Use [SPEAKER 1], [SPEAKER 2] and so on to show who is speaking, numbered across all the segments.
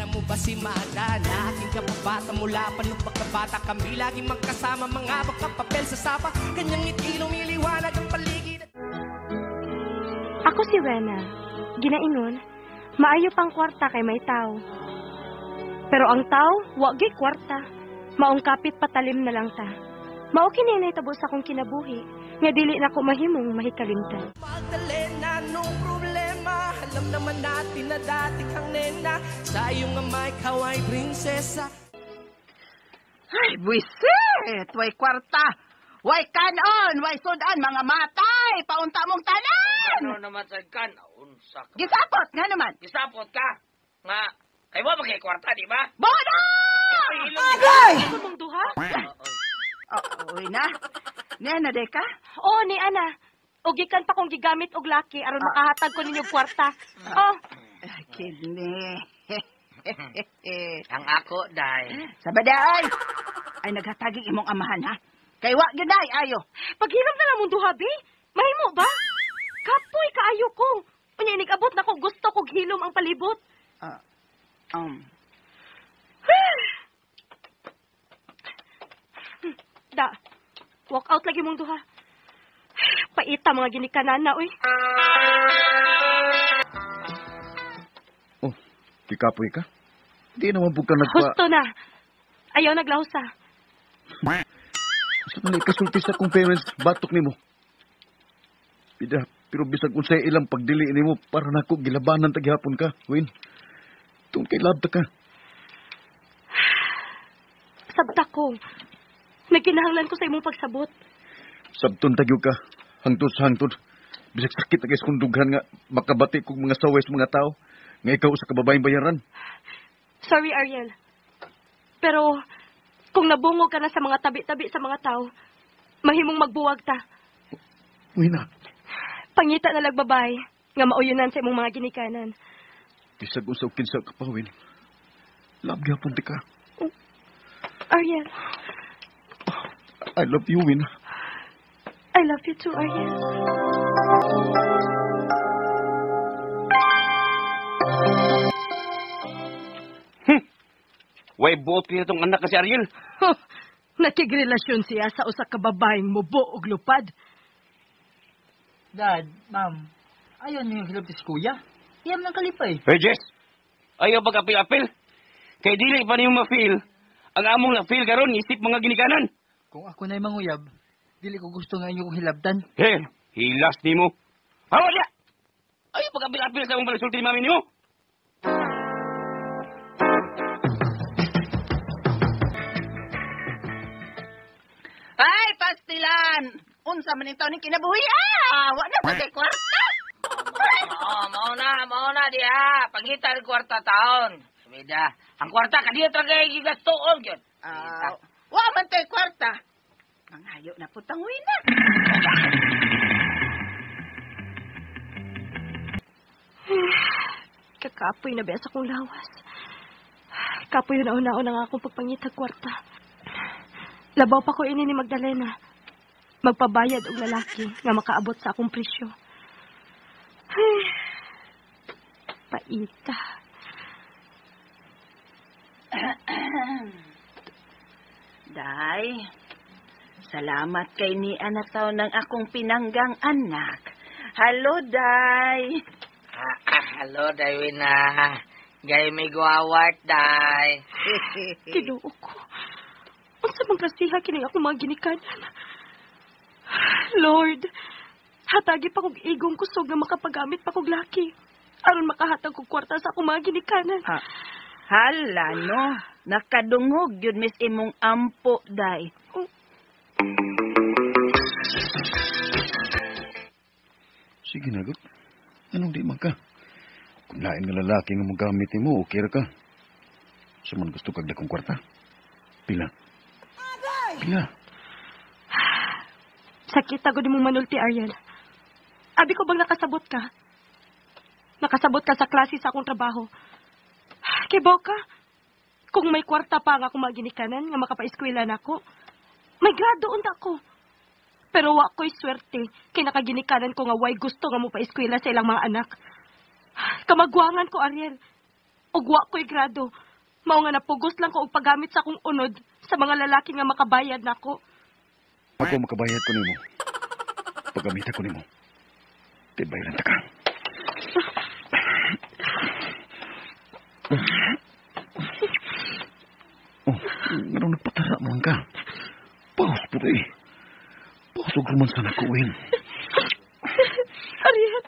[SPEAKER 1] Kilala mo ba si Mada na aking kapabata mula pa nung pagkabata kami laging magkasama mga papel sa sapa kanyang ngiti lumiliwanag ang paligid.
[SPEAKER 2] Ako si Rena. Ginaingon, maayo pang kwarta kay may tao. Pero ang tao, wag gay kwarta. Maong kapit patalim na lang ta. Mao kini nahitabo sa akong kinabuhi, nga dili na ko mahimong mahikalimtan.
[SPEAKER 1] Magdalena, nung problema, alam naman natin na dati kang nena, sa iyong amay kaway prinsesa.
[SPEAKER 3] Ay, buisit! Way kwarta! Way kanon! Way sudan! Mga matay! Paunta mong tanan!
[SPEAKER 4] Ano naman sa kan? Unsa ka?
[SPEAKER 3] Gisapot nga naman!
[SPEAKER 4] Gisapot ka? Nga, kayo ba magkay kwarta, di ba?
[SPEAKER 3] Bono!
[SPEAKER 2] Agay! Ano mong duha?
[SPEAKER 3] Uy na. Niya na, Deka?
[SPEAKER 2] Oo, ni Ana. Ugikan pa kong gigamit og laki aron makahatag ko ninyo kwarta. Oh.
[SPEAKER 3] Kidney.
[SPEAKER 4] Ang ako, day.
[SPEAKER 3] Sabaday! Ay, naghataging imong amahan, ha? Kay wa gyuday ayo.
[SPEAKER 2] Paghiram na lang mong duha, be. Mahimo ba? Kapoy kaayo ko. Unya nigabot na ko gusto kog hilom ang palibot. Da. Walk out lagi mong duha. Paita mga ginikanan na, uy.
[SPEAKER 5] Oh, kikapoy ka? Di naman po ka
[SPEAKER 2] Husto na. Ayaw naglawsa.
[SPEAKER 5] Sa man ikasulti sa kong parents, batok ni mo. Pida, pero bisag unsay ilang pagdili ni mo para nako gilabanan tagihapon ka, Win. Tungkol kay labta ka.
[SPEAKER 2] Sabta ko. Nagkinahanglan ko sa imong pagsabot.
[SPEAKER 5] Sabton tagyo ka, hangtod sa hangtod. Bisag sakit na kung dughan nga makabati kong mga sawes mga tao. Nga ikaw sa kababaeng bayaran.
[SPEAKER 2] Sorry, Ariel. Pero, kung nabungog ka na sa mga tabi-tabi sa mga tao, mahimong magbuwag ta.
[SPEAKER 5] Wina.
[SPEAKER 2] Pangita na lagbabay, nga mauyunan sa imong mga ginikanan.
[SPEAKER 5] Bisag unsa kinsa ka pa, Win. Labgyapon ti ka.
[SPEAKER 2] Ariel.
[SPEAKER 5] I love you, Win.
[SPEAKER 2] I love you too, Ariel.
[SPEAKER 4] Way buot niya itong anak kasi Ariel.
[SPEAKER 6] Nakigrelasyon siya sa usa ka babaeng mubo og lupad.
[SPEAKER 7] Dad, ma'am, ayaw niyo yung hilap si kuya. Iyam ng kalipay.
[SPEAKER 4] Hey, Jess. Ayaw pag-apil-apil. Kay dili pa niyo ma-feel. Ang among na-feel karon isip mga ginikanan.
[SPEAKER 7] Kung ako na'y manguyab, dili ko gusto nga inyo kong hilabtan.
[SPEAKER 4] Hey, hilas ni mo. Hawa siya! Ayaw pag-apil-apil sa mong palasulti ni mami ni mo.
[SPEAKER 3] Ay, pastilan! Unsa man ito ni kinabuhi? Wa na sa kay kwarta!
[SPEAKER 4] Mauna diha. Pangita ang kwarta taon. Sumida, ang kwarta kadiya tagay gigastoon gyud.
[SPEAKER 3] Wa man tay kwarta. Mangayo na putang wina.
[SPEAKER 2] Kakapoy na besa kong lawas. Kapoy na una-una nga akong pagpangitag kwarta. Labaw pa ko ini ni Magdalena. Magpabayad og lalaki nga makaabot sa akong presyo. Paita.
[SPEAKER 3] Day, salamat kay ni anataw ng akong pinanggang anak. Hello, Day.
[SPEAKER 4] Hello, Daywina. Gay may guawat, Day.
[SPEAKER 2] Tinuo ko. Unsa mang klasiha kini ako mga ginikanan. Lord, hatagi pa kog igong kusog nga makapagamit pa kog laki. Aron makahatag kog kwarta sa akong mga ginikanan.
[SPEAKER 3] Hala, no. Nakadungog yun, miss imong ampo, Day.
[SPEAKER 5] Sige na, good. Anong di man ka? Kung lain nga lalaki nga magamit mo, okay ra ka. Sa man gusto kag dakong kwarta? Pila? Pila?
[SPEAKER 2] Sakit ako di mong manulti, Ariel. Abi ko bang nakasabot ka? Nakasabot ka sa klase sa akong trabaho. Kay Boka, kung may kwarta pa nga akong maginikanan nga makapaeskwela na ako, may graduon na ako. Pero wa ko'y swerte kay nakaginikanan ko nga way gusto nga mo paeskwela sa ilang mga anak. Kamagwangan ko, Ariel. ug wa ko'y grado. Mao nga napugos lang ko og paggamit sa akong unod sa mga lalaki nga makabayad nako.
[SPEAKER 5] Ako makabayad ko nimo. Paggamit ko nimo. Tibayan ta ka. Oh, ngayon nagpatara mo ka. Paus po rin. Paus og rumansa na kuwin.
[SPEAKER 2] Ariel.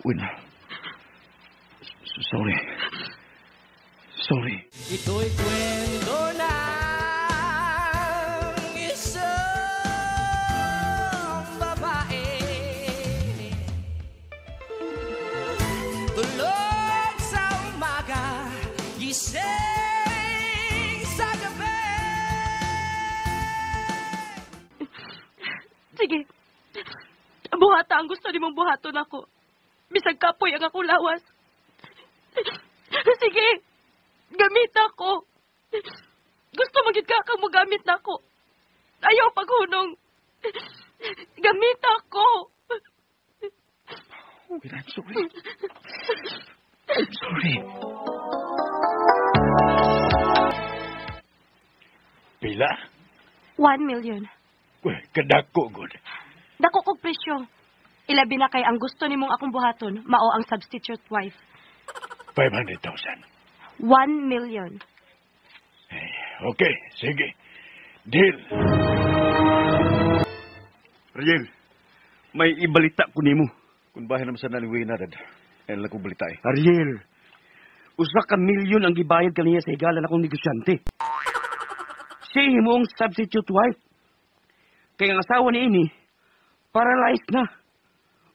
[SPEAKER 5] Win. Sorry. Sorry.
[SPEAKER 1] Ito'y kwento ng isang babae. Tulog sa umaga, gising sa gabi.
[SPEAKER 2] Sige. Buhata ang gusto nimong buhaton ako. Bisag kapoy ang akong lawas. Sige. Gamit ako. Gusto magid ka kang magamit na ako. Ayaw paghunong. Gamit ako.
[SPEAKER 5] Win, I'm sorry. I'm sorry.
[SPEAKER 8] Pila?
[SPEAKER 2] 1 million.
[SPEAKER 8] Well, kadako, good.
[SPEAKER 2] Dako kog presyo. Ilabi na kay ang gusto nimong akong buhaton, mao ang substitute wife.
[SPEAKER 8] 500,000.
[SPEAKER 2] 1 million.
[SPEAKER 8] Okay, sige. Deal.
[SPEAKER 5] Ariel, may ibalita ko nimo. Kung bahin naman sa naliwi na, dad. Ayun lang kong balita eh.
[SPEAKER 4] Ariel, usa ka milyon ang gibayad kaniya sa higalan akong negosyante. Siya himong substitute wife. Kaya ang asawa ni ini, paralyzed na.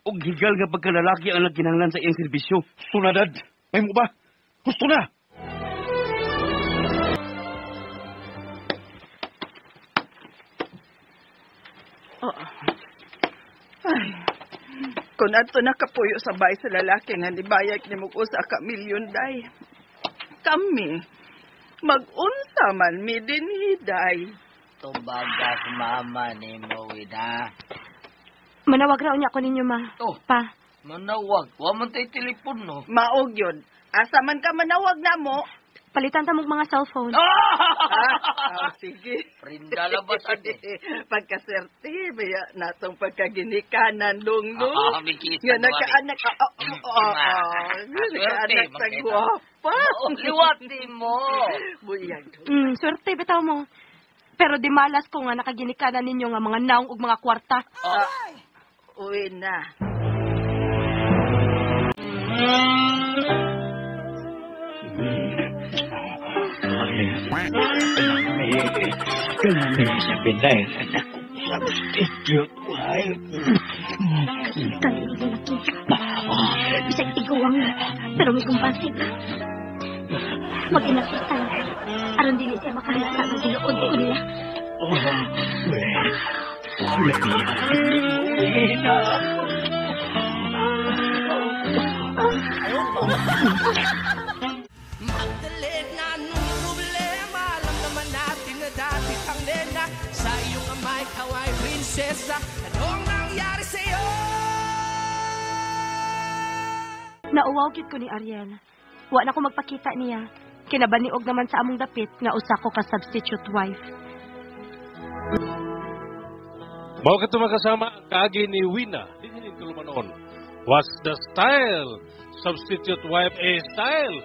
[SPEAKER 4] O higal nga pagkalalaki ang nagkinahanglan sa iyang serbisyo.
[SPEAKER 5] Sunadad, may mo ba? Gusto na!
[SPEAKER 3] Ay, kung ato nakapuyo sa bay sa lalaki nga nibayag ni mo usa ka milyon day. Kami, mag-unsa man mi dinhi day.
[SPEAKER 9] Tumbagas mama ni mo, Wina.
[SPEAKER 2] Manawag raw niya ako ninyo, ma.
[SPEAKER 9] Oh.
[SPEAKER 2] Pa.
[SPEAKER 9] Manawag. Wa man tayo telepon, no?
[SPEAKER 3] Maog yun. Asa man ka manawag na mo.
[SPEAKER 2] Palitan ta mong mga cellphone.
[SPEAKER 3] Sige.
[SPEAKER 9] Prinda labas, ade.
[SPEAKER 3] Pagkaserte, maya natong pagkaginikanan, lunglong.
[SPEAKER 9] Mikita
[SPEAKER 3] Nga
[SPEAKER 9] mo,
[SPEAKER 3] nagkaanak, nagkaanak sa guwapa.
[SPEAKER 9] Liwati mo.
[SPEAKER 3] Buyag.
[SPEAKER 2] Swerte, bitaw mo. Pero di malas ko nga nakaginikanan ninyo nga mga naong ug mga kwarta.
[SPEAKER 3] Uwi na.
[SPEAKER 8] Kailangan sa pinay na substitute wife.
[SPEAKER 2] Bisag iguang, pero may kumpasin. Mag-inasitan. Aron din siya makalita ng ginuod ko nila.
[SPEAKER 1] Magdalena, anong problema? Alam naman natin na dati kang nena. Sa iyong amay, kaway, prinsesa. Anong nangyari sa'yo?
[SPEAKER 2] Nauwagid ko ni Ariel. Wa na ko magpakita niya. Kinabaniog naman sa among dapit nga usa ko ka substitute wife.
[SPEAKER 10] Mao ka makasama ang kaagi ni Wina. Dinhin tulumanon. What's the style? Substitute wife a style.